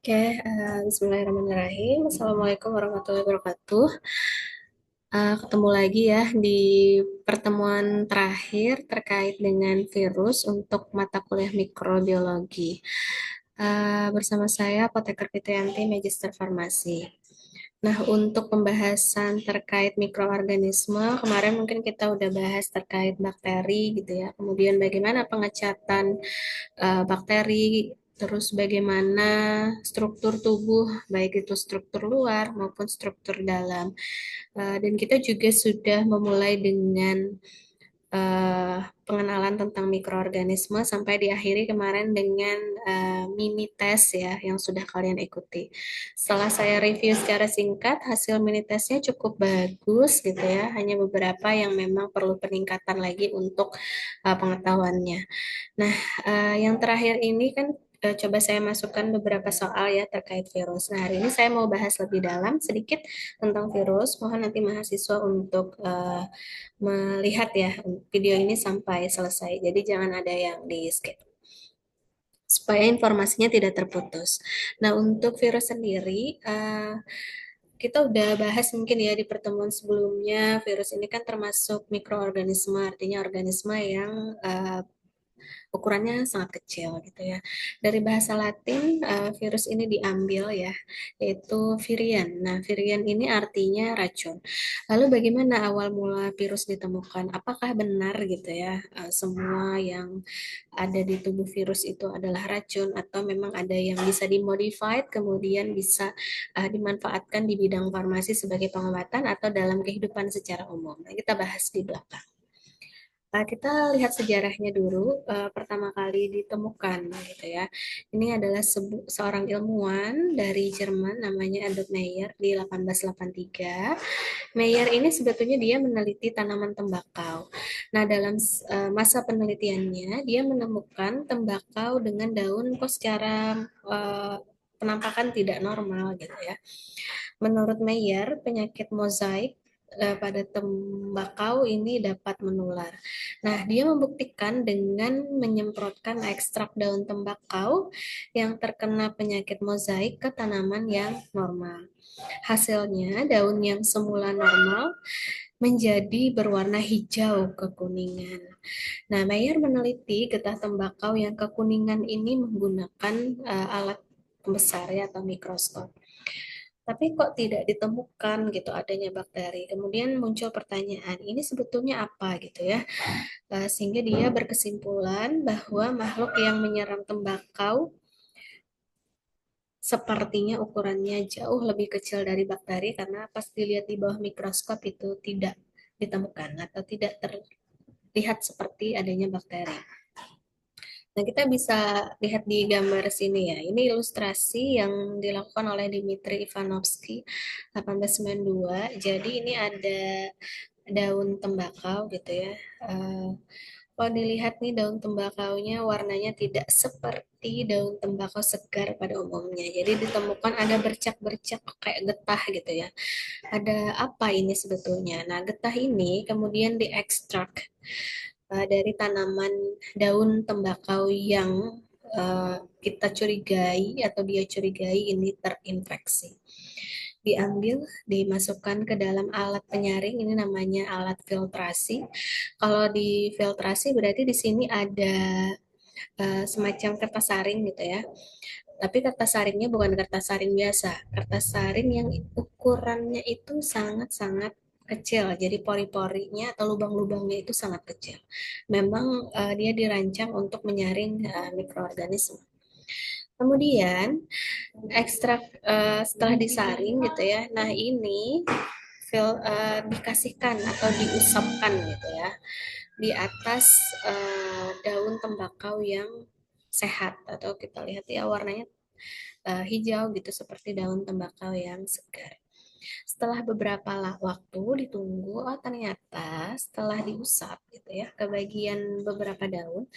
Oke, Bismillahirrahmanirrahim. Assalamualaikum warahmatullahi wabarakatuh. Ketemu lagi ya di pertemuan terakhir terkait dengan virus untuk mata kuliah mikrobiologi. Bersama saya, Apoteker Fitriyanti, Magister Farmasi. Nah, untuk pembahasan terkait mikroorganisme, kemarin mungkin kita udah bahas terkait bakteri gitu ya. Kemudian bagaimana pengecatan bakteri, terus bagaimana struktur tubuh, baik itu struktur luar maupun struktur dalam. Dan kita juga sudah memulai dengan pengenalan tentang mikroorganisme sampai diakhiri kemarin dengan mini test ya yang sudah kalian ikuti. Setelah saya review secara singkat, hasil mini testnya cukup bagus gitu ya, hanya beberapa yang memang perlu peningkatan lagi untuk pengetahuannya. Nah, yang terakhir ini kan coba saya masukkan beberapa soal ya terkait virus. Nah, hari ini saya mau bahas lebih dalam sedikit tentang virus. Mohon nanti mahasiswa untuk melihat ya video ini sampai selesai. Jadi jangan ada yang di skip supaya informasinya tidak terputus. Nah, untuk virus sendiri, kita udah bahas mungkin ya di pertemuan sebelumnya, virus ini kan termasuk mikroorganisme, artinya organisme yang ukurannya sangat kecil gitu ya. Dari bahasa Latin, virus ini diambil ya, yaitu virian. Nah, virian ini artinya racun. Lalu bagaimana awal mula virus ditemukan? Apakah benar gitu ya, semua yang ada di tubuh virus itu adalah racun atau memang ada yang bisa dimodified kemudian bisa dimanfaatkan di bidang farmasi sebagai pengobatan atau dalam kehidupan secara umum. Nah, kita bahas di belakang. Kita lihat sejarahnya dulu. Pertama kali ditemukan gitu ya. Ini adalah seorang ilmuwan dari Jerman namanya Edward Meyer di 1883. Meyer ini sebetulnya dia meneliti tanaman tembakau. Nah, dalam masa penelitiannya dia menemukan tembakau dengan daun kok secara penampakan tidak normal gitu ya. Menurut Meyer, penyakit mozaik pada tembakau ini dapat menular. Nah, dia membuktikan dengan menyemprotkan ekstrak daun tembakau yang terkena penyakit mozaik ke tanaman yang normal. Hasilnya, daun yang semula normal menjadi berwarna hijau kekuningan. Nah, Meyer meneliti getah tembakau yang kekuningan ini menggunakan alat pembesar ya atau mikroskop. Tapi kok tidak ditemukan gitu adanya bakteri. Kemudian muncul pertanyaan, ini sebetulnya apa gitu ya? Sehingga dia berkesimpulan bahwa makhluk yang menyeram tembakau sepertinya ukurannya jauh lebih kecil dari bakteri karena pas dilihat di bawah mikroskop itu tidak ditemukan atau tidak terlihat seperti adanya bakteri. Nah, kita bisa lihat di gambar sini ya. Ini ilustrasi yang dilakukan oleh Dmitri Ivanovsky 1892. Jadi ini ada daun tembakau gitu ya. Eh, Kalau dilihat nih daun tembakaunya warnanya tidak seperti daun tembakau segar pada umumnya. Jadi ditemukan ada bercak-bercak kayak getah gitu ya. Ada apa ini sebetulnya? Nah, getah ini kemudian diekstrak dari tanaman daun tembakau yang kita curigai atau dia curigai ini terinfeksi. Diambil, dimasukkan ke dalam alat penyaring, ini namanya alat filtrasi. Kalau di filtrasi berarti di sini ada semacam kertas saring gitu ya. Tapi kertas saringnya bukan kertas saring biasa, kertas saring yang ukurannya itu sangat-sangat kecil. Jadi pori-porinya atau lubang-lubangnya itu sangat kecil. Memang dia dirancang untuk menyaring mikroorganisme. Kemudian ekstrak setelah disaring gitu ya. Nah, ini dikasihkan atau diusapkan gitu ya di atas daun tembakau yang sehat atau kita lihat ya warnanya hijau gitu seperti daun tembakau yang segar. Setelah beberapa waktu ditunggu, oh ternyata setelah diusap gitu ya ke bagian beberapa daun,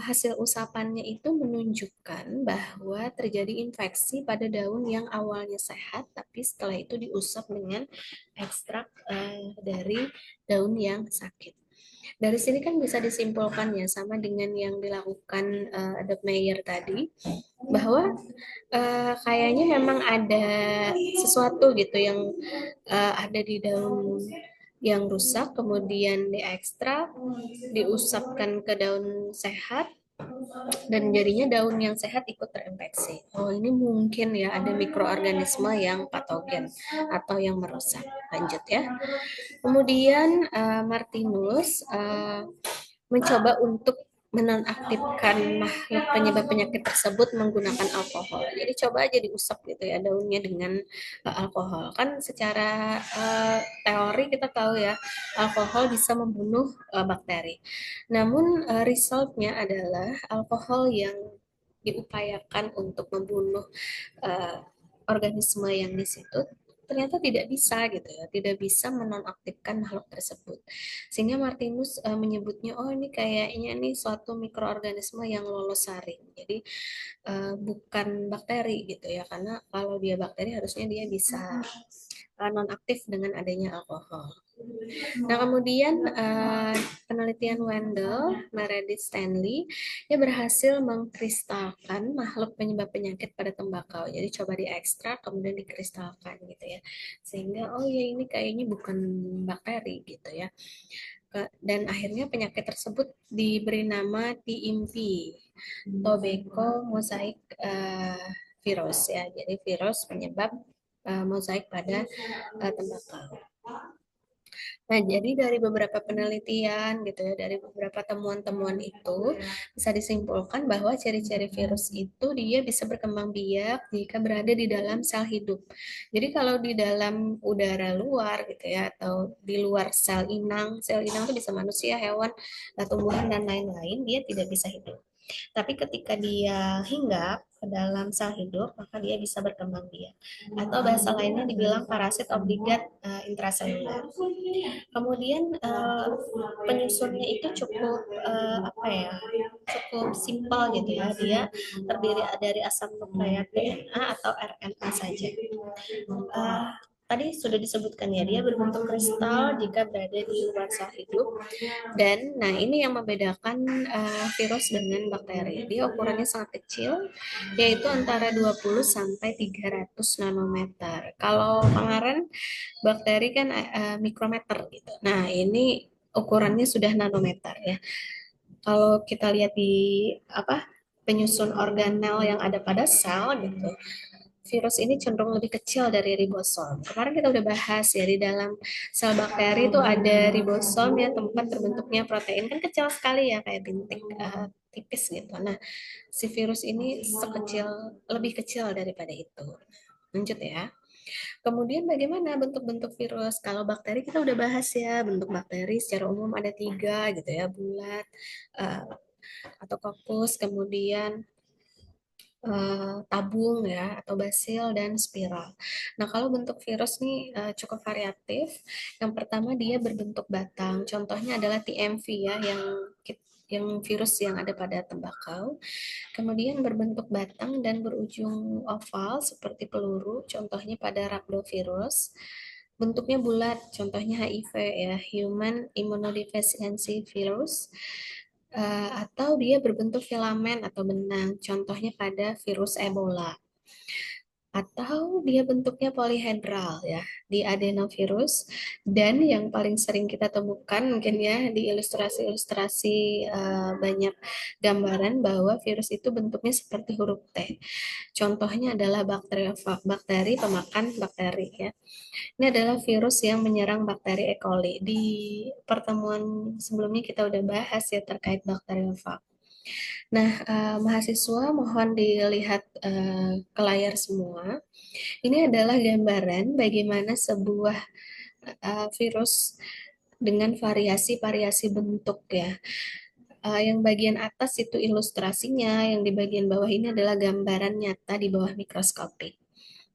hasil usapannya itu menunjukkan bahwa terjadi infeksi pada daun yang awalnya sehat, tapi setelah itu diusap dengan ekstrak dari daun yang sakit. Dari sini kan bisa disimpulkan ya sama dengan yang dilakukan Dr. Mayer tadi bahwa kayaknya memang ada sesuatu gitu yang ada di daun yang rusak, kemudian diekstrak, diusapkan ke daun sehat, dan jadinya daun yang sehat ikut terinfeksi. Oh, ini mungkin ya ada mikroorganisme yang patogen atau yang merusak. Lanjut ya. Kemudian Martinus mencoba untuk menonaktifkan makhluk penyebab penyakit tersebut menggunakan alkohol. Jadi coba aja diusap gitu ya daunnya dengan alkohol. Kan secara teori kita tahu ya alkohol bisa membunuh bakteri. Namun resultnya adalah alkohol yang diupayakan untuk membunuh uh, organisme yang di situ ternyata tidak bisa gitu ya, tidak bisa menonaktifkan makhluk tersebut. Sehingga Martinus menyebutnya oh ini kayaknya nih suatu mikroorganisme yang lolos saring. Jadi bukan bakteri gitu ya, karena kalau dia bakteri harusnya dia bisa nonaktif dengan adanya alkohol. Nah, kemudian penelitian Wendell, Meredith Stanley, dia berhasil mengkristalkan makhluk penyebab penyakit pada tembakau. Jadi coba diekstrak, kemudian dikristalkan gitu ya. Sehingga, oh ya ini kayaknya bukan bakteri gitu ya. Dan akhirnya penyakit tersebut diberi nama TMV, Tobacco Mosaic Virus ya. Jadi virus penyebab mozaik pada tembakau. Nah, jadi dari beberapa penelitian gitu ya, dari beberapa temuan-temuan itu bisa disimpulkan bahwa ciri-ciri virus itu dia bisa berkembang biak jika berada di dalam sel hidup. Jadi kalau di dalam udara luar gitu ya, atau di luar sel inang itu bisa manusia, hewan, tumbuhan dan lain-lain, dia tidak bisa hidup. Tapi ketika dia hinggap ke dalam sel hidup, maka dia bisa berkembang biak. Atau bahasa lainnya dibilang parasit obligat intraseluler. Kemudian penyusunnya itu cukup apa ya? Cukup simpel gitu ya. Dia terdiri dari asam nukleat DNA atau RNA saja. Uh, Tadi sudah disebutkan ya, dia berbentuk kristal jika berada di luar sel hidup. Dan nah ini yang membedakan virus dengan bakteri. Dia ukurannya sangat kecil, yaitu antara 20 sampai 300 nanometer. Kalau kemarin bakteri kan mikrometer gitu. Nah, ini ukurannya sudah nanometer ya. Kalau kita lihat di apa penyusun organel yang ada pada sel gitu, virus ini cenderung lebih kecil dari ribosom. Kemarin kita udah bahas ya di dalam sel bakteri itu ada ribosom ya tempat terbentuknya protein kan kecil sekali ya kayak bintik tipis gitu. Nah, si virus ini lebih kecil daripada itu. Lanjut ya. Kemudian bagaimana bentuk-bentuk virus? Kalau bakteri kita udah bahas ya, bentuk bakteri secara umum ada tiga gitu ya, bulat uh, atau kopus, kemudian tabung ya, atau basil dan spiral. Nah, kalau bentuk virus nih cukup variatif. Yang pertama dia berbentuk batang. Contohnya adalah TMV ya, yang virus yang ada pada tembakau. Kemudian berbentuk batang dan berujung oval seperti peluru, contohnya pada rhabdovirus. Bentuknya bulat, contohnya HIV ya, Human Immunodeficiency Virus. Atau dia berbentuk filamen atau benang, contohnya pada virus Ebola. Atau dia bentuknya polihedral ya di adenovirus, dan yang paling sering kita temukan mungkin ya di ilustrasi-ilustrasi banyak gambaran bahwa virus itu bentuknya seperti huruf T. Contohnya adalah bakteri pemakan bakteri ya. Ini adalah virus yang menyerang bakteri E. coli. Di pertemuan sebelumnya kita udah bahas ya terkait bakteriofag. Nah, mahasiswa mohon dilihat ke layar semua. Ini adalah gambaran bagaimana sebuah virus dengan variasi-variasi bentuk ya. Yang bagian atas itu ilustrasinya, yang di bagian bawah ini adalah gambaran nyata di bawah mikroskopik.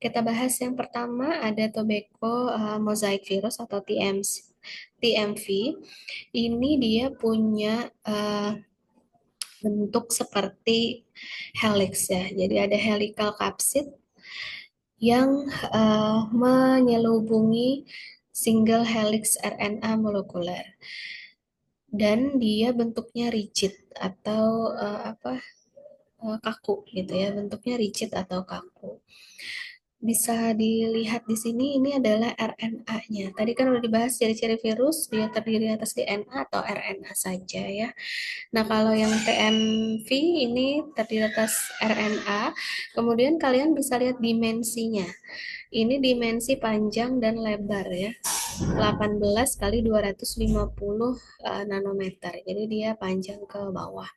Kita bahas yang pertama ada tobacco mosaic virus atau TMV. Ini dia punya bentuk seperti helix ya. Jadi ada helical capsid yang menyelubungi single helix RNA molekuler. dan dia bentuknya rigid atau kaku gitu ya, bentuknya rigid atau kaku. Bisa dilihat di sini ini adalah RNA-nya. Tadi kan udah dibahas ciri-ciri virus, dia terdiri atas DNA atau RNA saja ya. Nah, kalau yang TMV ini terdiri atas RNA, kemudian kalian bisa lihat dimensinya. Ini dimensi panjang dan lebar ya. 18 kali 250 nanometer. Jadi dia panjang ke bawah.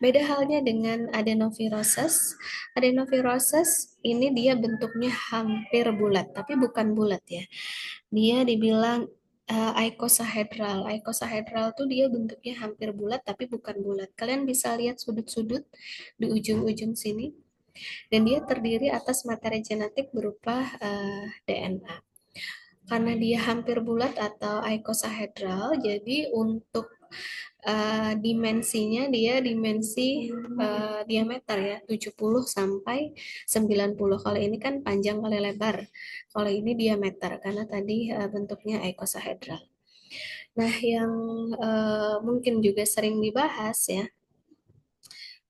Beda halnya dengan adenoviruses. Adenoviruses ini dia bentuknya hampir bulat, tapi bukan bulat ya. Dia dibilang icosahedral. Icosahedral tuh dia bentuknya hampir bulat, tapi bukan bulat. Kalian bisa lihat sudut-sudut di ujung-ujung sini. Dan dia terdiri atas materi genetik berupa DNA. Karena dia hampir bulat atau icosahedral, jadi untuk dimensinya dia dimensi diameter ya 70 sampai 90. Kalau ini kan panjang kali lebar. Kalau ini diameter karena tadi bentuknya icosahedral. Nah, yang mungkin juga sering dibahas ya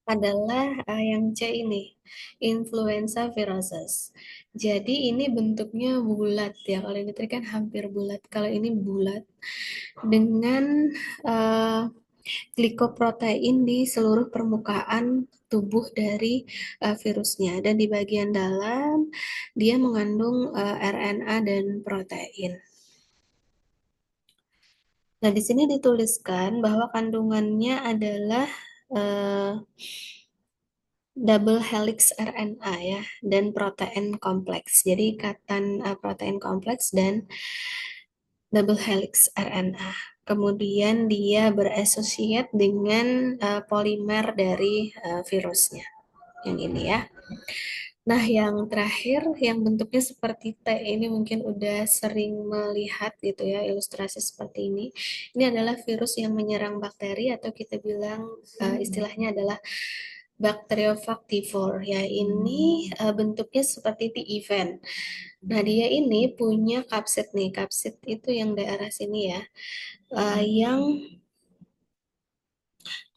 adalah yang C ini, influenza viruses. Jadi ini bentuknya bulat ya. Kalau ini tadi kan hampir bulat. Kalau ini bulat dengan uh, glikoprotein di seluruh permukaan tubuh dari virusnya. Dan di bagian dalam dia mengandung RNA dan protein. Nah, di sini dituliskan bahwa kandungannya adalah uh, double helix RNA ya dan protein kompleks. Jadi ikatan protein kompleks dan double helix RNA. Kemudian dia berasosiat dengan polimer dari virusnya. Yang ini ya. Nah, yang terakhir yang bentuknya seperti T ini mungkin udah sering melihat gitu ya ilustrasi seperti ini. Ini adalah virus yang menyerang bakteri atau kita bilang istilahnya adalah Bacteriophage ya. Ini bentuknya seperti T event. Nah, dia ini punya kapsid nih. Kapsid itu yang daerah sini ya. Yang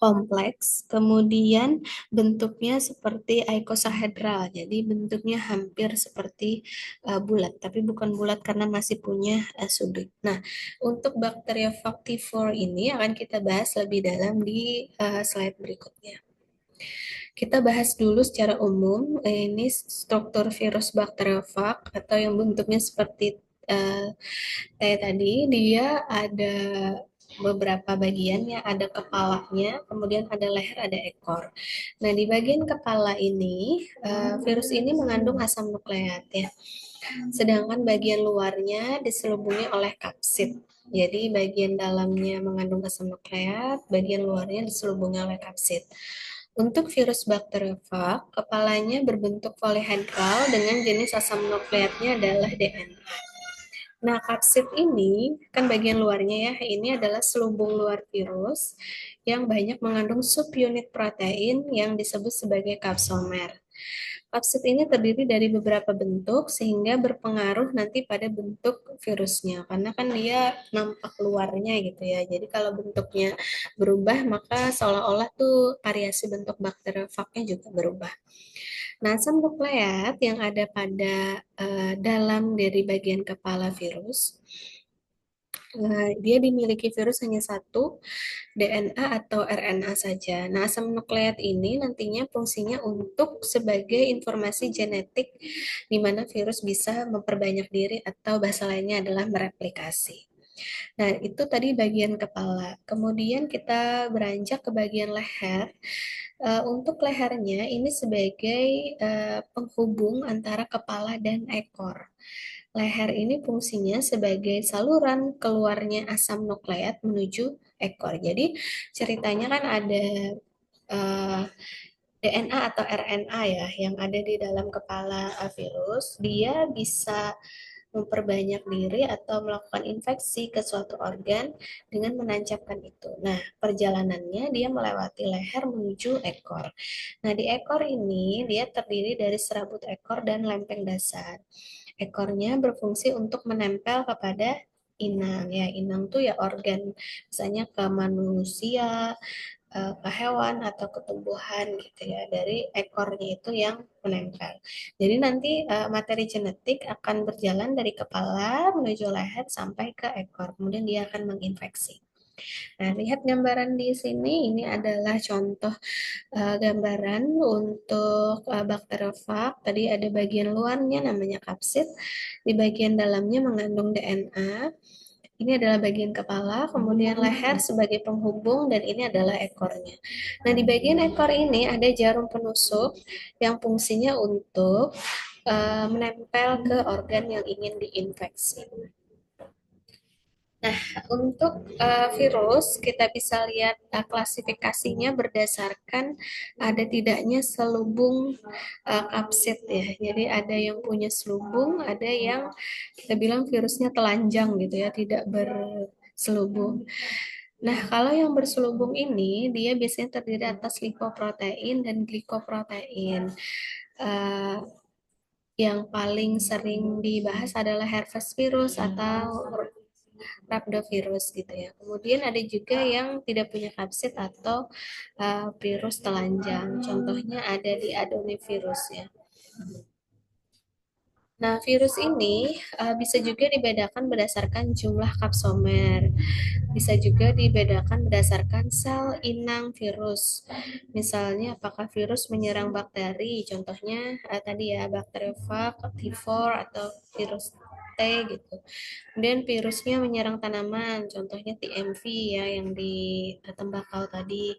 kompleks, kemudian bentuknya seperti icosahedral, jadi bentuknya hampir seperti bulat, tapi bukan bulat karena masih punya sudut. Nah, untuk Bacteriophage ini akan kita bahas lebih dalam di slide berikutnya. Kita bahas dulu secara umum, ini struktur virus bakteriofag atau yang bentuknya seperti kayak tadi, dia ada beberapa bagian ya, ada kepalanya, kemudian ada leher, ada ekor. Nah, di bagian kepala ini, virus ini mengandung asam nukleat ya. Sedangkan bagian luarnya diselubungi oleh kapsid. Jadi bagian dalamnya mengandung asam nukleat, bagian luarnya diselubungi oleh kapsid. Untuk virus bakteriofag, kepalanya berbentuk polihedral dengan jenis asam nukleatnya adalah DNA. Nah, kapsid ini kan bagian luarnya ya, ini adalah selubung luar virus yang banyak mengandung subunit protein yang disebut sebagai kapsomer. Kapsid ini terdiri dari beberapa bentuk sehingga berpengaruh nanti pada bentuk virusnya karena kan dia nampak luarnya gitu ya. Jadi kalau bentuknya berubah maka seolah-olah tuh variasi bentuk bakteriofagnya juga berubah. Nah, asam nukleat yang ada pada dalam dari bagian kepala virus, dia dimiliki virus hanya satu, DNA atau RNA saja. Nah, asam nukleat ini nantinya fungsinya untuk sebagai informasi genetik di mana virus bisa memperbanyak diri atau bahasa lainnya adalah mereplikasi. Nah, itu tadi bagian kepala. Kemudian kita beranjak ke bagian leher. Untuk lehernya ini sebagai penghubung antara kepala dan ekor. Leher ini fungsinya sebagai saluran keluarnya asam nukleat menuju ekor. Jadi ceritanya kan ada uh, DNA atau RNA ya yang ada di dalam kepala virus. Dia bisa memperbanyak diri atau melakukan infeksi ke suatu organ dengan menancapkan itu. Nah, perjalanannya dia melewati leher menuju ekor. Nah, di ekor ini dia terdiri dari serabut ekor dan lempeng dasar. Ekornya berfungsi untuk menempel kepada inang ya. Inang tuh ya organ, misalnya ke manusia, ke hewan atau ke tumbuhan gitu ya. Dari ekornya itu yang menempel. Jadi nanti materi genetik akan berjalan dari kepala menuju leher sampai ke ekor. Kemudian dia akan menginfeksi. Nah, lihat gambaran di sini, ini adalah contoh gambaran untuk bakteriofag. Tadi ada bagian luarnya namanya kapsid, di bagian dalamnya mengandung DNA. Ini adalah bagian kepala, kemudian leher sebagai penghubung, dan ini adalah ekornya. Nah, di bagian ekor ini ada jarum penusuk yang fungsinya untuk menempel ke organ yang ingin diinfeksi. Nah, untuk virus kita bisa lihat klasifikasinya berdasarkan ada tidaknya selubung kapsid ya. Jadi ada yang punya selubung, ada yang kita bilang virusnya telanjang gitu ya, tidak berselubung. Nah, kalau yang berselubung ini dia biasanya terdiri atas lipoprotein dan glikoprotein. Eh, yang paling sering dibahas adalah herpes virus atau rhabdovirus gitu ya. Kemudian ada juga yang tidak punya kapsid atau virus telanjang. Contohnya ada di adenovirus ya. Nah, virus ini bisa juga dibedakan berdasarkan jumlah kapsomer. Bisa juga dibedakan berdasarkan sel inang virus. Misalnya, apakah virus menyerang bakteri? Contohnya tadi ya, bakteriofag, T4, atau virus T gitu. Kemudian virusnya menyerang tanaman, contohnya TMV ya yang di tembakau tadi.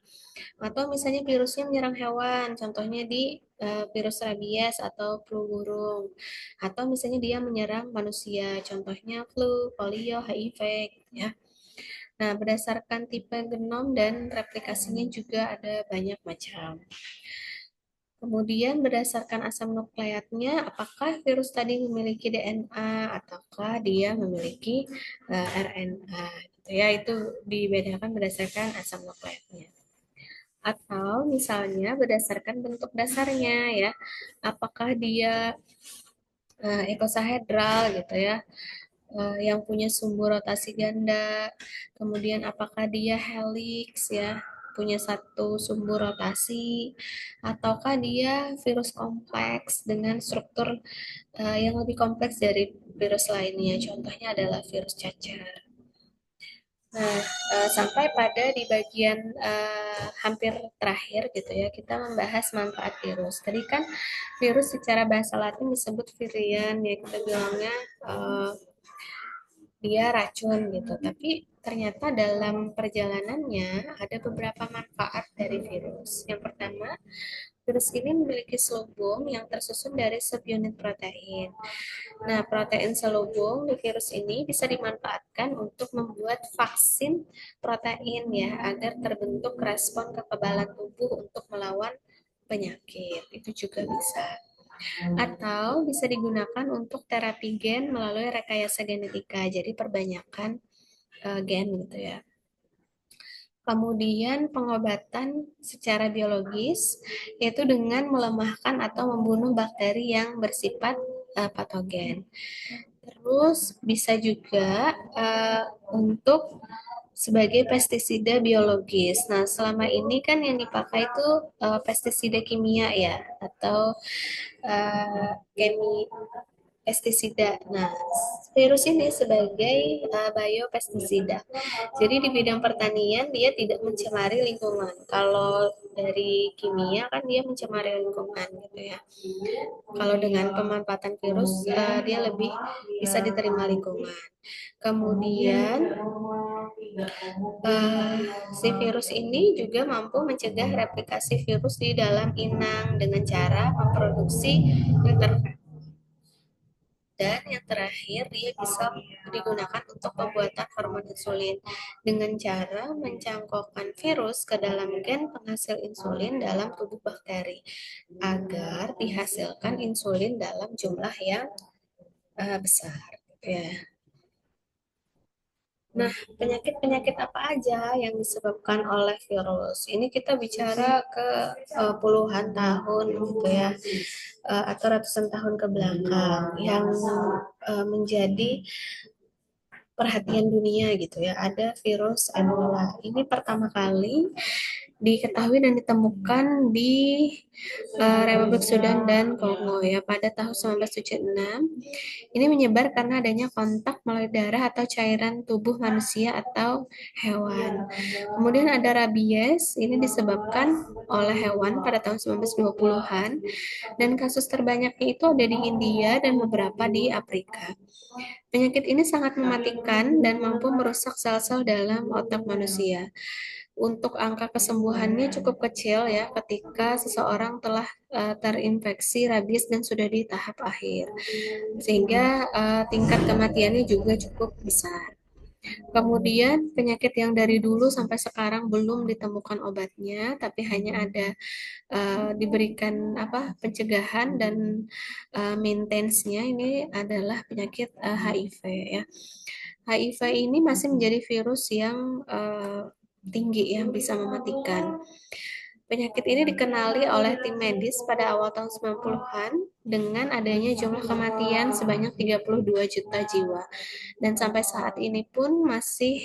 Atau misalnya virusnya menyerang hewan, contohnya di virus rabies atau flu burung. Atau misalnya dia menyerang manusia, contohnya flu, polio, HIV ya. Nah, berdasarkan tipe genom dan replikasinya juga ada banyak macam. Kemudian berdasarkan asam nukleatnya, apakah virus tadi memiliki DNA ataukah dia memiliki RNA gitu ya, itu dibedakan berdasarkan asam nukleatnya. Atau misalnya berdasarkan bentuk dasarnya ya, apakah dia ekosahedral gitu ya, yang punya sumbu rotasi ganda, kemudian apakah dia helix ya, punya satu sumbu rotasi, ataukah dia virus kompleks dengan struktur yang lebih kompleks dari virus lainnya, contohnya adalah virus cacar. Nah, sampai pada di bagian hampir terakhir gitu ya, kita membahas manfaat virus. Tadi kan virus secara bahasa Latin disebut virian, ya kita bilangnya uh, dia racun gitu. Tapi ternyata dalam perjalanannya ada beberapa manfaat dari virus. Yang pertama, virus ini memiliki selubung yang tersusun dari subunit protein. Nah, protein selubung di virus ini bisa dimanfaatkan untuk membuat vaksin protein ya, agar terbentuk respon kekebalan tubuh untuk melawan penyakit. Itu juga bisa. Atau bisa digunakan untuk terapi gen melalui rekayasa genetika. Jadi perbanyakan gen gitu ya. Kemudian pengobatan secara biologis yaitu dengan melemahkan atau membunuh bakteri yang bersifat patogen. Terus bisa juga untuk sebagai pestisida biologis. Nah, selama ini kan yang dipakai itu pestisida kimia ya, atau kemi pestisida. Nah, virus ini sebagai biopestisida. Jadi di bidang pertanian dia tidak mencemari lingkungan. Kalau dari kimia kan dia mencemari lingkungan gitu ya. Kalau dengan pemanfaatan virus dia lebih bisa diterima lingkungan. Kemudian si virus ini juga mampu mencegah replikasi virus di dalam inang dengan cara memproduksi interferon. Dan yang terakhir, dia bisa digunakan untuk pembuatan hormon insulin dengan cara mencangkokkan virus ke dalam gen penghasil insulin dalam tubuh bakteri agar dihasilkan insulin dalam jumlah yang besar. Ya. Nah, penyakit-penyakit apa aja yang disebabkan oleh virus? Ini kita bicara ke puluhan tahun gitu ya, atau ratusan tahun ke belakang yang menjadi perhatian dunia gitu ya. Ada virus Ebola. Ini pertama kali diketahui dan ditemukan di Republik Sudan dan Kongo ya pada tahun 1976. Ini menyebar karena adanya kontak melalui darah atau cairan tubuh manusia atau hewan. Kemudian ada rabies, ini disebabkan oleh hewan pada tahun 1920-an dan kasus terbanyaknya itu ada di India dan beberapa di Afrika. Penyakit ini sangat mematikan dan mampu merusak sel-sel dalam otak manusia. Untuk angka kesembuhannya cukup kecil ya ketika seseorang telah terinfeksi rabies dan sudah di tahap akhir. Sehingga tingkat kematiannya juga cukup besar. Kemudian penyakit yang dari dulu sampai sekarang belum ditemukan obatnya, tapi hanya ada diberikan apa pencegahan dan maintenance-nya ini adalah penyakit HIV ya. HIV ini masih menjadi virus yang tinggi yang bisa mematikan. Penyakit ini dikenali oleh tim medis pada awal tahun 90-an dengan adanya jumlah kematian sebanyak 32 juta jiwa. Dan sampai saat ini pun masih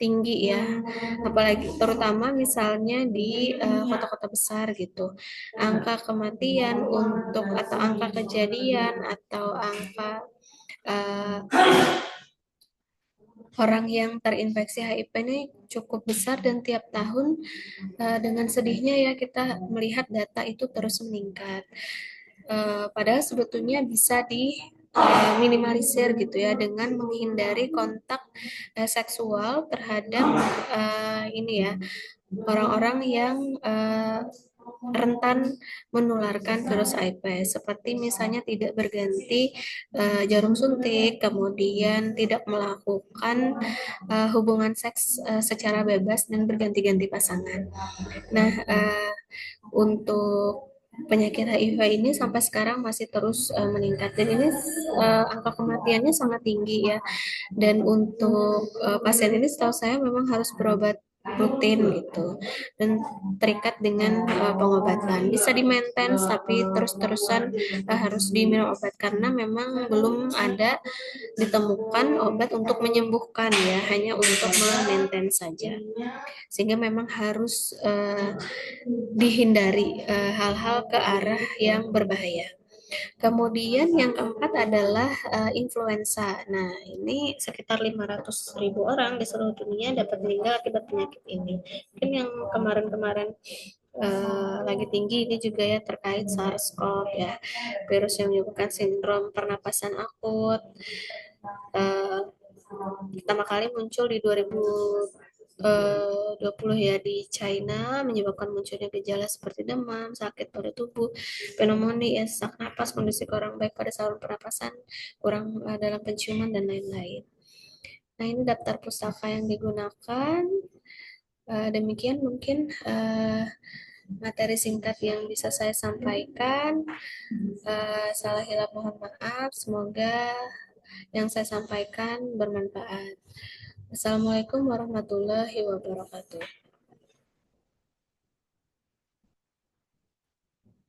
tinggi ya. Apalagi terutama misalnya di kota-kota besar gitu. Angka kematian untuk atau angka kejadian atau angka uh, orang yang terinfeksi HIV ini cukup besar dan tiap tahun dengan sedihnya ya kita melihat data itu terus meningkat. Padahal sebetulnya bisa di minimalisir gitu ya dengan menghindari kontak seksual terhadap ini ya orang-orang yang rentan menularkan virus HIV seperti misalnya tidak berganti jarum suntik, kemudian tidak melakukan hubungan seks secara bebas dan berganti-ganti pasangan. Nah, untuk penyakit HIV ini sampai sekarang masih terus meningkat dan ini angka kematiannya sangat tinggi ya. Dan untuk pasien ini setahu saya memang harus berobat rutin gitu dan terikat dengan pengobatan bisa di maintenance tapi terus-terusan harus diminum obat karena memang belum ada ditemukan obat untuk menyembuhkan ya hanya untuk memaintain saja sehingga memang harus dihindari hal-hal ke arah yang berbahaya. Kemudian yang keempat adalah influenza. Nah, ini sekitar 500.000 orang di seluruh dunia dapat meninggal akibat penyakit ini. Mungkin yang kemarin-kemarin lagi tinggi ini juga ya terkait SARS-CoV ya, virus yang menyebabkan sindrom pernapasan akut. Uh, Pertama kali muncul di 2020 ya di China menyebabkan munculnya gejala seperti demam, sakit pada tubuh, pneumonia, sesak napas, kondisi kurang baik pada saluran pernapasan, kurang dalam penciuman dan lain-lain. Nah ini daftar pustaka yang digunakan. Demikian mungkin materi singkat yang bisa saya sampaikan. Salah hilap mohon maaf. Semoga yang saya sampaikan bermanfaat. Assalamualaikum warahmatullahi wabarakatuh.